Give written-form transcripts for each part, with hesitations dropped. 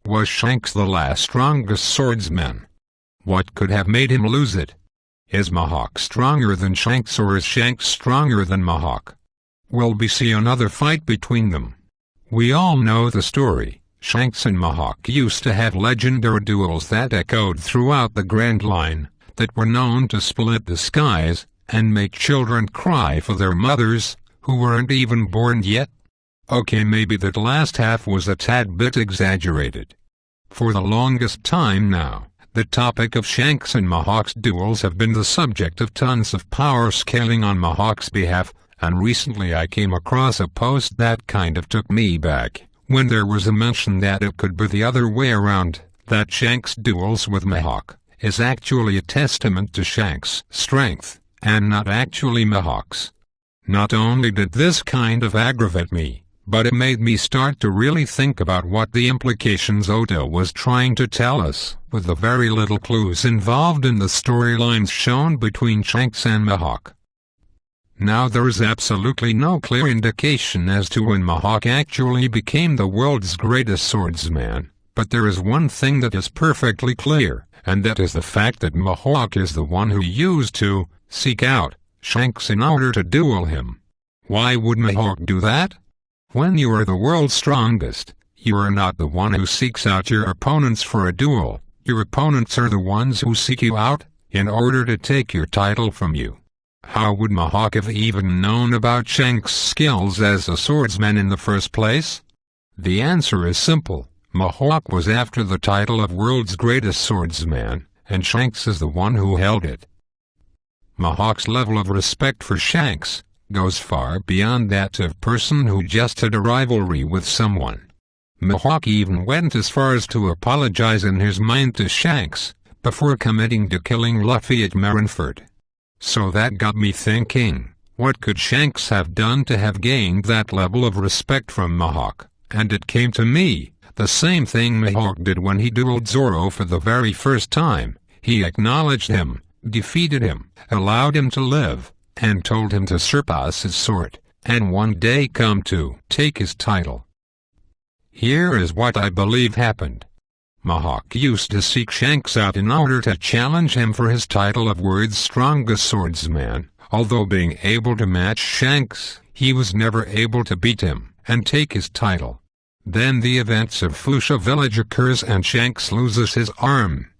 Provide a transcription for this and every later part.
Was Shanks the last strongest swordsman? What could have made him lose it? Is Mihawk stronger than Shanks, or is Shanks stronger than Mihawk? Will we see another fight between them? We all know the story. Shanks and Mihawk used to have legendary duels that echoed throughout the Grand Line, that were known to split the skies, and make children cry for their mothers, who weren't even born yet. Okay, maybe that last half was a tad bit exaggerated. For the longest time now, the topic of Shanks and Mihawk's duels have been the subject of tons of power scaling on Mihawk's behalf, and recently I came across a post that kind of took me back, when there was a mention that it could be the other way around, that Shanks' duels with Mihawk is actually a testament to Shanks' strength, and not actually Mihawk's. Not only did this kind of aggravate me, but it made me start to really think about what the implications Oda was trying to tell us, with the very little clues involved in the storylines shown between Shanks and Mihawk. Now there is absolutely no clear indication as to when Mihawk actually became the world's greatest swordsman, but there is one thing that is perfectly clear, and that is the fact that Mihawk is the one who used to seek out Shanks in order to duel him. Why would Mihawk do that? When you are the world's strongest, you are not the one who seeks out your opponents for a duel. Your opponents are the ones who seek you out, in order to take your title from you. How would Mihawk have even known about Shanks' skills as a swordsman in the first place? The answer is simple. Mihawk was after the title of world's greatest swordsman, and Shanks is the one who held it. Mihawk's level of respect for Shanks goes far beyond that of a person who just had a rivalry with someone. Mihawk even went as far as to apologize in his mind to Shanks, before committing to killing Luffy at Marineford. So that got me thinking, what could Shanks have done to have gained that level of respect from Mihawk? And it came to me, the same thing Mihawk did when he dueled Zoro for the very first time. He acknowledged him, defeated him, allowed him to live, and told him to surpass his sword, and one day come to take his title. Here is what I believe happened. Mihawk used to seek Shanks out in order to challenge him for his title of world's strongest swordsman. Although being able to match Shanks, he was never able to beat him and take his title. Then the events of Fuchsia Village occurs and Shanks loses his arm.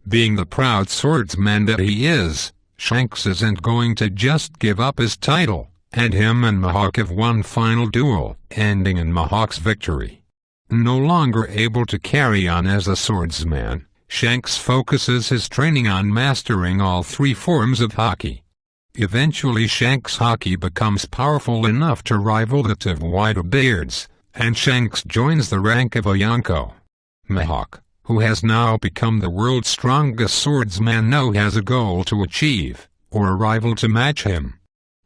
Being the proud swordsman that he is, Shanks isn't going to just give up his title, and him and Mihawk have one final duel, ending in Mihawk's victory. No longer able to carry on as a swordsman, Shanks focuses his training on mastering all three forms of Haki. Eventually Shanks' Haki becomes powerful enough to rival that of Whitebeard's, and Shanks joins the rank of a Yonko. Mihawk, who has now become the world's strongest swordsman, now has a goal to achieve, or a rival to match him.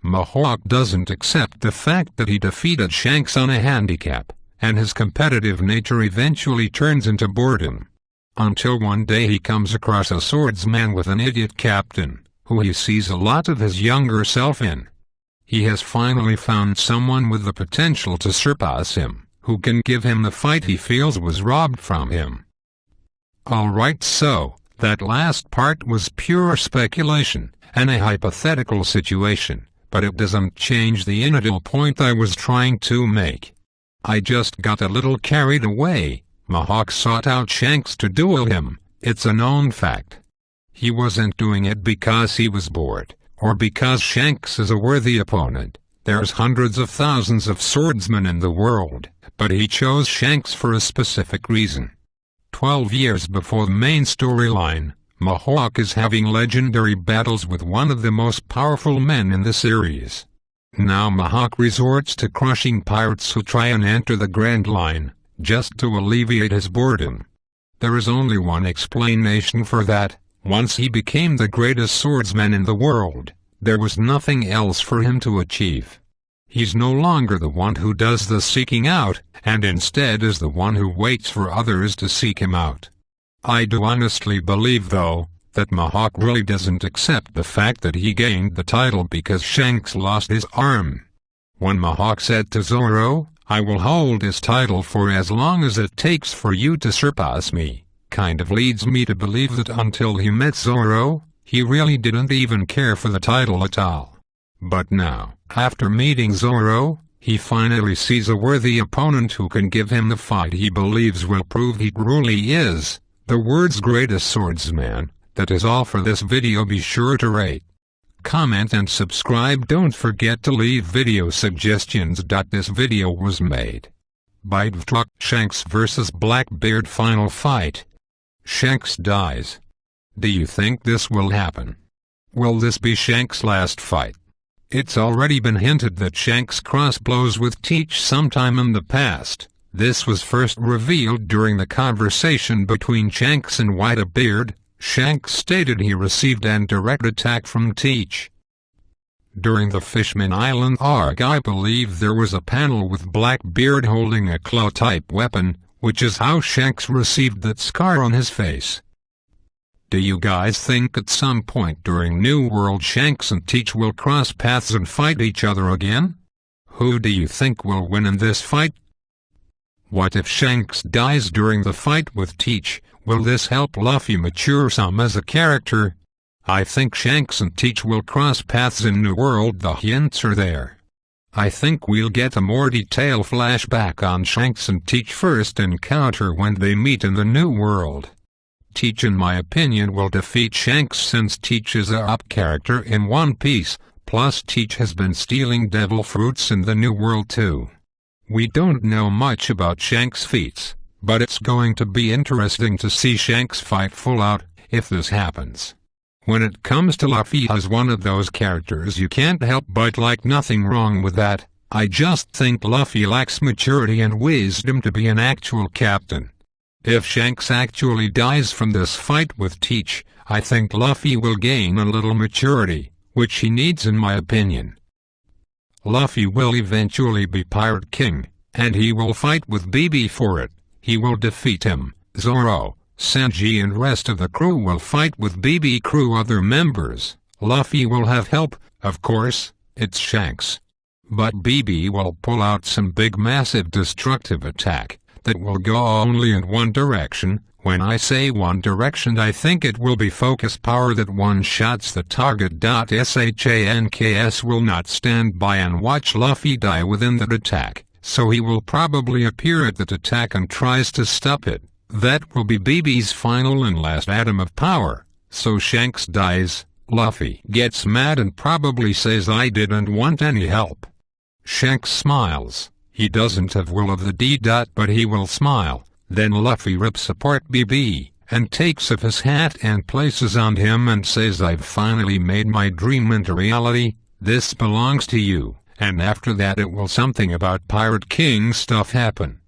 Mihawk doesn't accept the fact that he defeated Shanks on a handicap, and his competitive nature eventually turns into boredom. Until one day he comes across a swordsman with an idiot captain, who he sees a lot of his younger self in. He has finally found someone with the potential to surpass him, who can give him the fight he feels was robbed from him. Alright, so, that last part was pure speculation, and a hypothetical situation, but it doesn't change the initial point I was trying to make. I just got a little carried away. Mihawk sought out Shanks to duel him, it's a known fact. He wasn't doing it because he was bored, or because Shanks is a worthy opponent. There's hundreds of thousands of swordsmen in the world, but he chose Shanks for a specific reason. 12 years before the main storyline, Mihawk is having legendary battles with one of the most powerful men in the series. Now Mihawk resorts to crushing pirates who try and enter the Grand Line, just to alleviate his boredom. There is only one explanation for that. Once he became the greatest swordsman in the world, there was nothing else for him to achieve. He's no longer the one who does the seeking out, and instead is the one who waits for others to seek him out. I do honestly believe, though, that Mihawk really doesn't accept the fact that he gained the title because Shanks lost his arm. When Mihawk said to Zoro, I will hold his title for as long as it takes for you to surpass me. Kind of leads me to believe that until he met Zoro, he really didn't even care for the title at all. But now, after meeting Zoro, he finally sees a worthy opponent who can give him the fight he believes will prove he truly is the world's greatest swordsman. That is all for this video. Be sure to rate, comment and subscribe. Don't forget to leave video suggestions. This video was made by Vtruck. Shanks vs Blackbeard final fight. Shanks dies. Do you think this will happen? Will this be Shanks' last fight? It's already been hinted that Shanks crossed blows with Teach sometime in the past. This was first revealed during the conversation between Shanks and Whitebeard. Shanks stated he received an direct attack from Teach. During the Fishman Island arc, I believe there was a panel with Blackbeard holding a claw-type weapon, which is how Shanks received that scar on his face. Do you guys think at some point during New World Shanks and Teach will cross paths and fight each other again? Who do you think will win in this fight? What if Shanks dies during the fight with Teach? Will this help Luffy mature some as a character? I think Shanks and Teach will cross paths in New World. The hints are there. I think we'll get a more detailed flashback on Shanks and Teach first encounter when they meet in the New World. Teach, in my opinion, will defeat Shanks since Teach is a up character in One Piece, plus Teach has been stealing devil fruits in the New World too. We don't know much about Shanks' feats, but it's going to be interesting to see Shanks fight full out, if this happens. When it comes to Luffy as one of those characters you can't help but like. Nothing wrong with that. I just think Luffy lacks maturity and wisdom to be an actual captain. If Shanks actually dies from this fight with Teach, I think Luffy will gain a little maturity, which he needs in my opinion. Luffy will eventually be Pirate King, and he will fight with BB for it. He will defeat him. Zoro, Sanji and rest of the crew will fight with BB crew other members. Luffy will have help, of course, it's Shanks. But BB will pull out some big massive destructive attack that will go only in one direction. When I say one direction, I think it will be focus power that one-shots the target. Shanks will not stand by and watch Luffy die within that attack, so he will probably appear at that attack and tries to stop it. That will be BB's final and last atom of power. So Shanks dies, Luffy gets mad and probably says I didn't want any help. Shanks smiles. He doesn't have will of the D. But he will smile. Then Luffy rips apart BB, and takes off his hat and places on him and says I've finally made my dream into reality, this belongs to you, and after that it will something about Pirate King stuff happen.